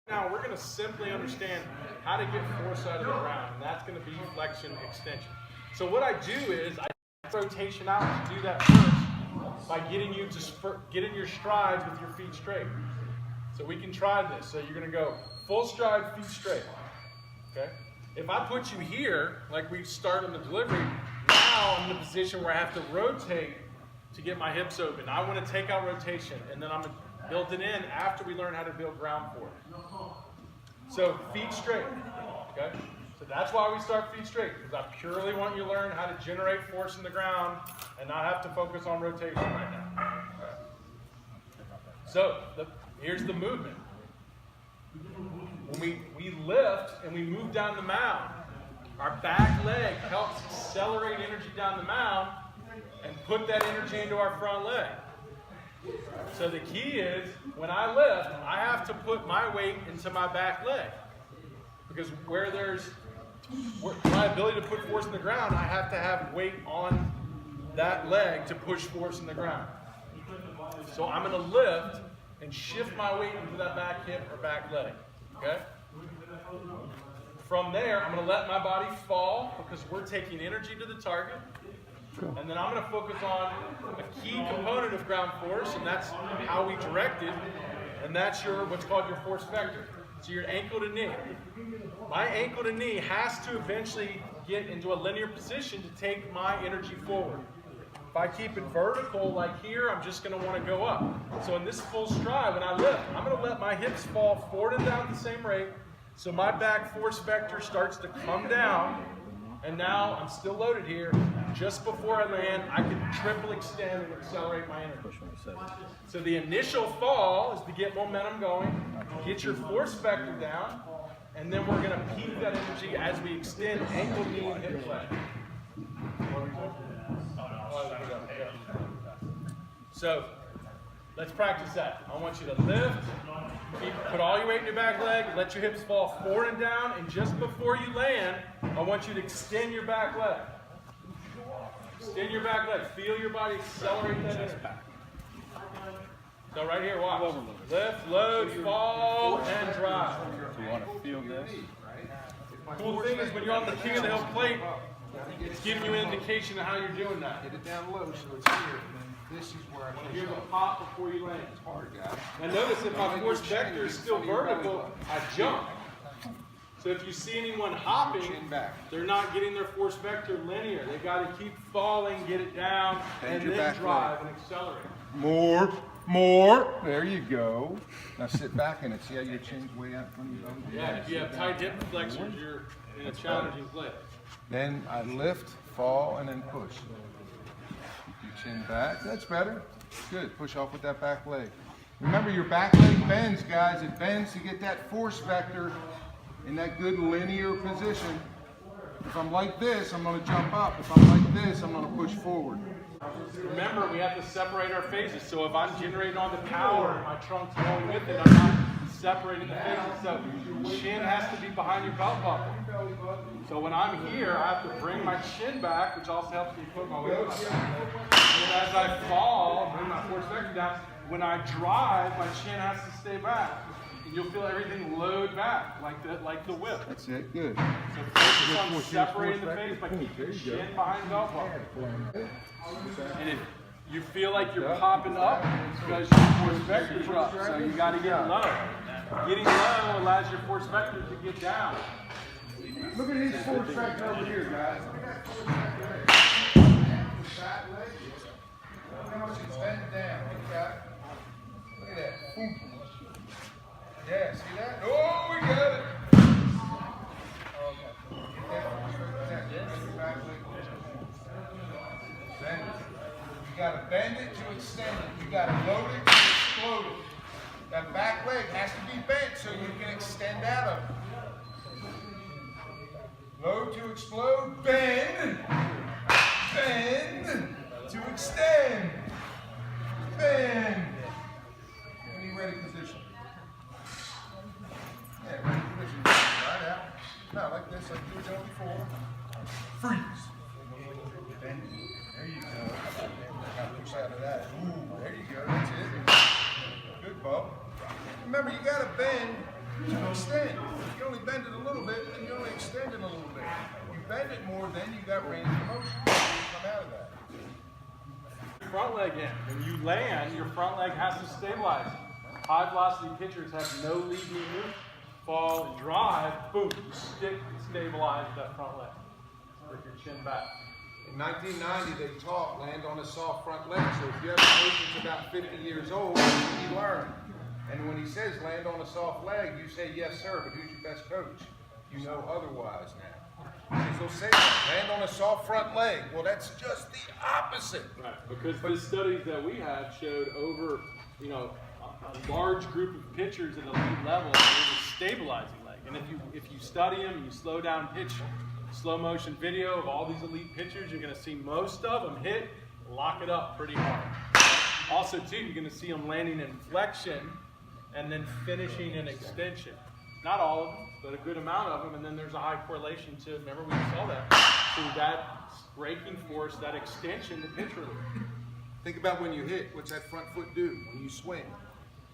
Now we're going to simply understand how to get force out of the ground, and that's going to be flexion extension. So what I do is I rotation out to do that first by getting you to get in your strides with your feet straight. So we can try this. So you're going to go full stride, feet straight. Okay? If I put you here, like we start on the delivery, now I'm in a position where I have to rotate to get my hips open. I want to take out rotation, and then I'm going to build it in after we learn how to build ground force. So feet straight, okay? So that's why we start feet straight, because I purely want you to learn how to generate force in the ground and not have to focus on rotation right now. So here's the movement. When we lift and we move down the mound, our back leg helps accelerate energy down the mound and put that energy into our front leg. So the key is, when I lift, I have to put my weight into my back leg. Because where there's my ability to put force in the ground, I have to have weight on that leg to push force in the ground. So I'm going to lift and shift my weight into that back hip or back leg. Okay? From there, I'm going to let my body fall because we're taking energy to the target. And then I'm going to focus on a key component of ground force, and that's how we direct it, and that's what's called your force vector. So your ankle to knee. My ankle to knee has to eventually get into a linear position to take my energy forward. If I keep it vertical like here, I'm just going to want to go up. So in this full stride, when I lift, I'm going to let my hips fall forward and down at the same rate, so my back force vector starts to come down. And now I'm still loaded here. Just before I land, I can triple extend and accelerate my energy. So the initial fall is to get momentum going, get your force vector down, and then we're going to peak that energy as we extend ankle, knee, and hip flexion. So let's practice that. I want you to lift, put all your weight in your back leg, let your hips fall forward and down, and just before you land, I want you to extend your back leg. Extend your back leg. Feel your body accelerate that energy. So right here, watch. Lift, load, fall, and drive. You want to feel this? Cool thing is when you're on the king of the hill plate, it's giving you an indication of how you're doing that. Get it down low so it's here. This is where I Here's a pop before you land. It's hard, guys. Now notice if my force vector is still vertical, I jump. So if you see anyone hopping, they're not getting their force vector linear. They got to keep falling, get it down, and then drive and accelerate. More. There you go. Now sit back in it. See how your chin's way out from your bone? Yeah, if you have tight hip flexors, you're in a challenging place. Then I lift, fall, and then push. Keep your chin back. That's better. Good. Push off with that back leg. Remember, your back leg bends, guys. It bends to get that force vector in that good linear position. If I'm like this, I'm going to jump up. If I'm like this, I'm going to push forward. Remember, we have to separate our phases. So if I'm generating all the power, my trunk's going with it, I'm not separating the phases. So chin has to be behind your belt buckle. So when I'm here, I have to bring my chin back, which also helps me put my weight on my back. And as I fall, bring my force vector down. When I drive, my chin has to stay back. And you'll feel everything load back, like the whip. That's it. Good. So focus on separating the phase by keeping your chin behind belt buckle. And if you feel like you're popping up, it's because your force vector's up. So you got to get low. Getting low allows your force vector to get down. Look at his force vector over here, guys. Look at that force vector. Fat leg. Look how much it's bent down. Look at that. Boom. Yeah, see that? Oh, we got it. Bend it. You got to bend it to extend it. You got to load it to explode it. That back leg has to be bent so you can extend out of it. Load to explode, bend, bend, to extend, bend. Any ready position? Yeah, ready position. Right out. Now, like this, like you were doing before. Freeze. Bend. There you go. Now push out of that. Ooh, there you go. That's it. Good, Bob. Remember, you got to bend to the extend. If you only bend it a little bit, then you only extend it a little bit. You bend it more, then you got range of motion. You come out of that. Front leg in. When you land, your front leg has to stabilize. High velocity pitchers have no lead movement. Fall and drive, boom, you stick and stabilize that front leg with your chin back. In 1990, they taught land on a soft front leg. So if you have a coach that's about 50 years old, he learned. And when he says land on a soft leg, you say, yes, sir, but who's your best coach? You know otherwise now. Because they'll say, land on a soft front leg. Well, that's just the opposite. Right, because the studies that we had showed over, a large group of pitchers at elite level, they were stabilizing leg. And if you study them, you slow down pitch, slow motion video of all these elite pitchers, you're going to see most of them hit, lock it up pretty hard. Also, too, you're going to see them landing in flexion and then finishing in extension. Not all of them, but a good amount of them, and then there's a high correlation to, remember we saw that, to that braking force, that extension, the pitch release. Think about when you hit, what's that front foot do? When you swing,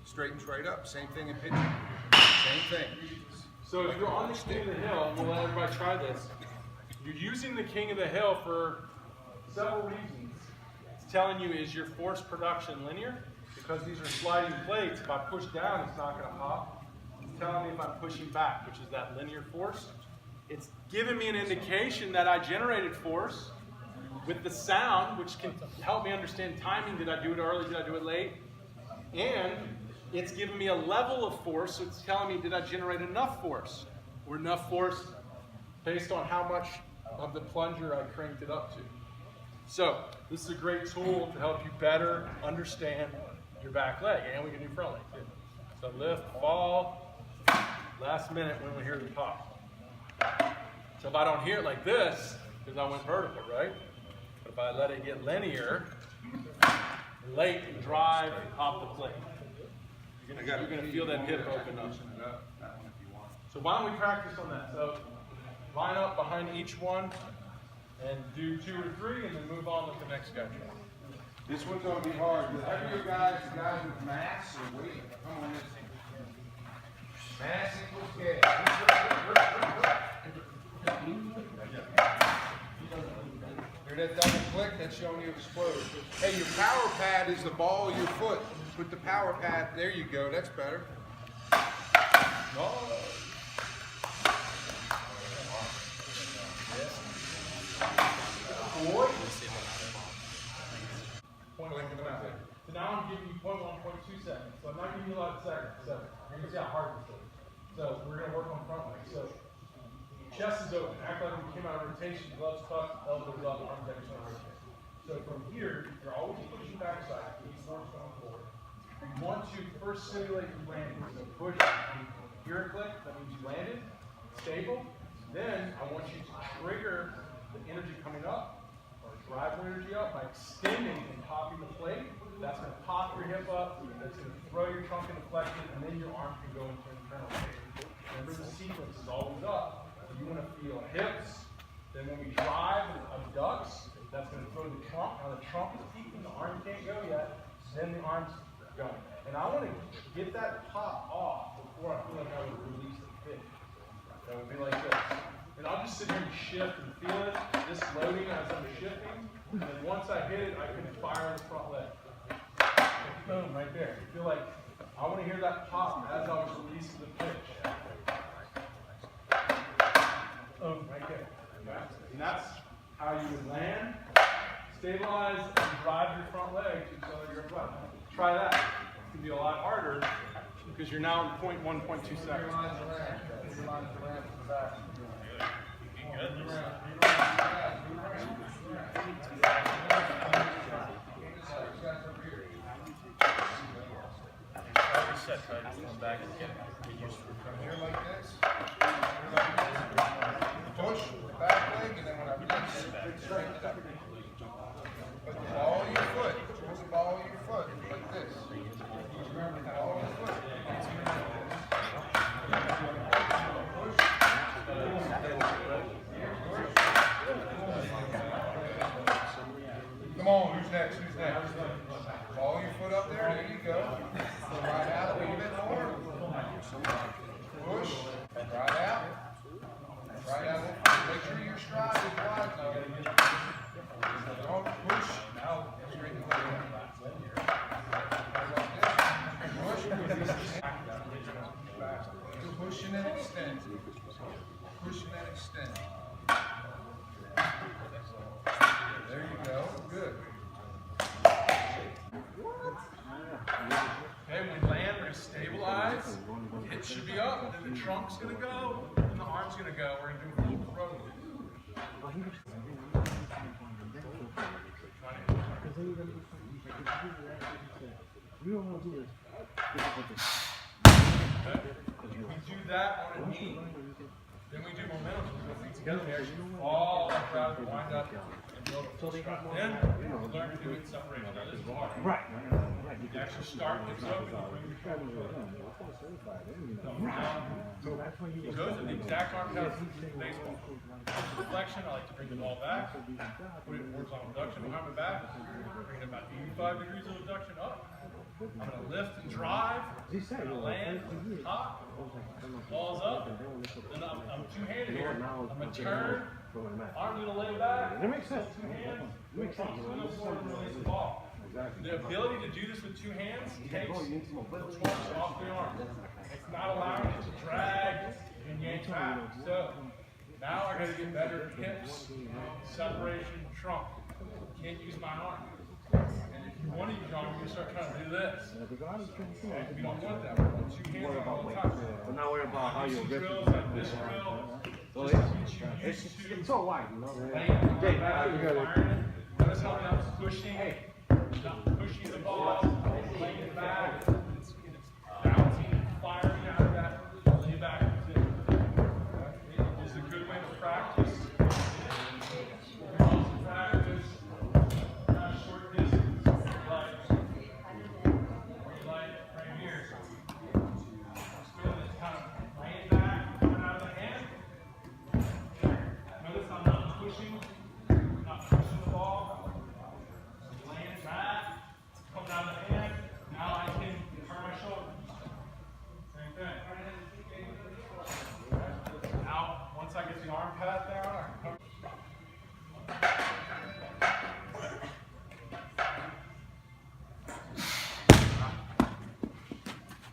straightens right up. Same thing in pitching. Same thing. So if you're on the king of the hill, and we'll let everybody try this, you're using the king of the hill for several reasons. It's telling you, is your force production linear? Because these are sliding plates, if I push down, it's not going to pop. It's telling me if I'm pushing back, which is that linear force. It's giving me an indication that I generated force with the sound, which can help me understand timing. Did I do it early? Did I do it late? And it's giving me a level of force, so it's telling me, did I generate enough force? Or enough force based on how much of the plunger I cranked it up to. So this is a great tool to help you better understand your back leg, and we can do front leg too. So lift, fall, last minute when we hear the pop. So if I don't hear it like this, because I went vertical, right? But if I let it get linear, late and drive off the plate, you're going to feel that hip open up. So why don't we practice on that? So line up behind each one and do 2 or 3, and then move on with the next guy. This one's going to be hard. Whatever your guys with mass or weight, come on this. Mass equals gas. Hear that double click? That's showing you explode. Hey, your power pad is the ball of your foot. Put the power pad, there you go, that's better. Oh. So now I'm giving you 0.1, 0.2 seconds. So I'm not giving you a lot of seconds. So you're going to see how hard this is. So we're going to work on front leg. So chest is open. Act like we came out of rotation. Gloves tucked, elbows up, arms external rotation. So from here, you're always pushing backside. Keep force going forward. You want to first simulate your landing. So push, hear a click. That means you landed. Stable. Then I want you to trigger the energy coming up, or drive the energy up by extending and popping the plate. That's going to pop your hip up, that's going to throw your trunk into flexion, and then your arm can go into internal rotation. Remember, the sequence is always up. So you want to feel hips, then when we drive and abducts, that's going to throw the trunk. Now the trunk is peaking, the arm can't go yet, then the arm's going. And I want to get that pop off before I feel like I would release the pitch. That would be like this. And I'll just sit here and shift and feel it, this loading as I'm shifting. And then once I hit it, I can fire the front leg. Boom, right there. You feel like I want to hear that pop as I was releasing the pitch. Boom, right there. And that's how you would land, stabilize, and drive your front leg to accelerate your front. Try that. It's going to be a lot harder because you're now in 0.1, 0.2 seconds. Back and get used to it. Come here like this. Push, back leg, and then when I release, straighten it up. Put the ball of your foot. Put the ball of your foot like this. Remember, the ball of your foot. Come on, who's next? Who's next? Ball your foot up there. There you go. Right out a little bit more. Pushing and extend. Pushing and extend. There you go. Good. Okay, when we land, we're going to stabilize. It should be up, and then the trunk's going to go, and the arm's going to go. We're going to do a full throw. Okay. We do that on a knee. Then we do momentum. So we go feet together. We actually fall up out, wind up, and build a full strut. Then we learn to do it in separation. Now, this is hard. Right. You actually start hips open, bring your shoulder forward. It goes in the exact arm pattern of baseball. Deflection, I like to bring the ball back, put it in horizontal abduction behind my back, bring it about 85 degrees of abduction up. I'm going to lift and drive, I'm going to land, top, ball's up, then I'm two-handed here. I'm going to turn, arm's going to lay back, That makes sense. two hands, Makes sense. trunk's going to forward and release the ball. The ability to do this with two hands takes the torque off the arm. It's not allowing it to drag and yank back. So now I got to get better at hips, separation, trunk. Can't use my arm. And if you want to use your arm, you're going to start trying to do this. Okay? We don't want that. We want two hands on all the time. But now worry about how you're Drills like this drill, just to get you used to It's so wide, you know. laying on the back and firing it. Notice how I'm pushing. Not pushing the ball, laying it back, it's bouncing and firing out of that, lay back and it is a good way to practice. You can also practice short distance, like right here. Just feeling this kind of laying back, coming out of the hand. Notice I'm not pushing the ball. Laying back, coming out of the hand. Now I can turn my shoulder. Same thing. Now, once I get the arm pad down, I can come.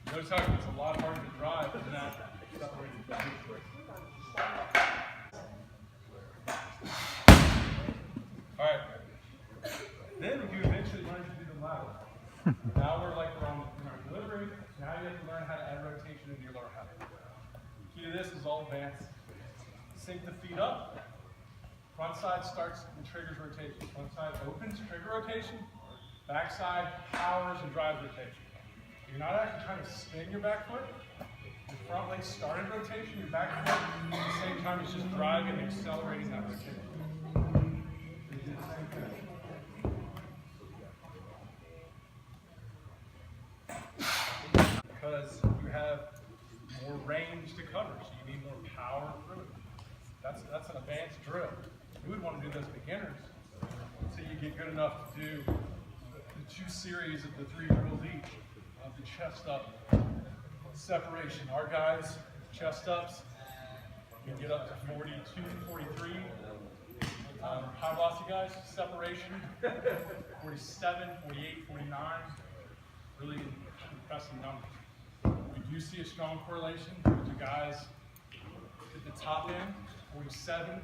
Notice how it's a lot harder to drive than that separated back. All right. Then you eventually learn to do the lateral. Now we're on in our delivery. Now you have to learn how to add rotation into your lower half. Key to this is all advanced. Sink the feet up. Front side starts and triggers rotation. Front side opens, trigger rotation. Back side powers and drives rotation. You're not actually trying to spin your back foot. Your front leg started rotation. Your back foot at the same time is just driving and accelerating that rotation. Because you have more range to cover, so you need more power through it. That's an advanced drill. You would want to do those beginners until you get good enough to do the 2 series of the 3 drills each of the chest up separation. Our guys, chest ups, can get up to 42, 43. High velocity guys, separation, 47, 48, 49. Really impressive numbers. We do see a strong correlation with the guys at the top end, 47,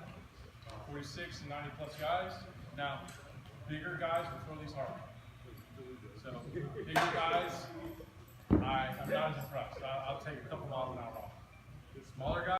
46, and 90 plus guys. Now, bigger guys will throw these hard. So, bigger guys, I'm not as impressed. I'll take a couple miles an hour off. Smaller guys,